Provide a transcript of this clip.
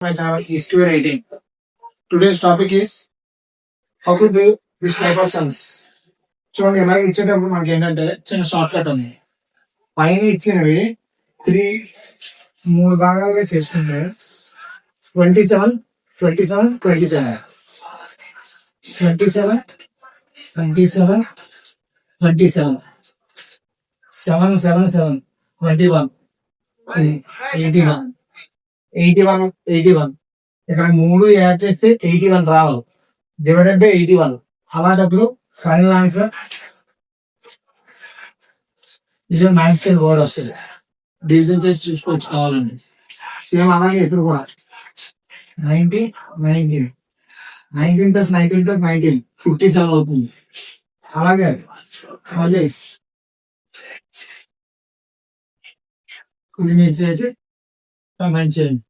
My channel is Square 18. Today's topic is how to do this type of sums. చూడండి ఎలా ఇచ్చేటప్పుడు మనకి ఏంటంటే చిన్న షార్ట్ కట్ ఉంది. పైన ఇచ్చినవి మూడు భాగాలుగా చేసుకుంటే 27 27 27 27 27 27 7 7 7 21 81 81 81 ఇక్కడ మూడు యాడ్ చేస్తే 81 రావాలి. డివైడెడ్ బై 81 అలాంటప్పుడు ఫైనల్ ఆన్సర్ ఇది మ్యాథ్స్ వర్డ్ వస్తుంది. డివిజన్ చేసి చూసుకోవచ్చు కావాలండి. సేమ్ అలాగే ఇప్పుడు కూడా 19 19 19 ప్లస్ 19 ప్లస్ 19 57 అవుతుంది. అలాగే మళ్ళీ ఇది చేసి కమెంట్ చేయండి.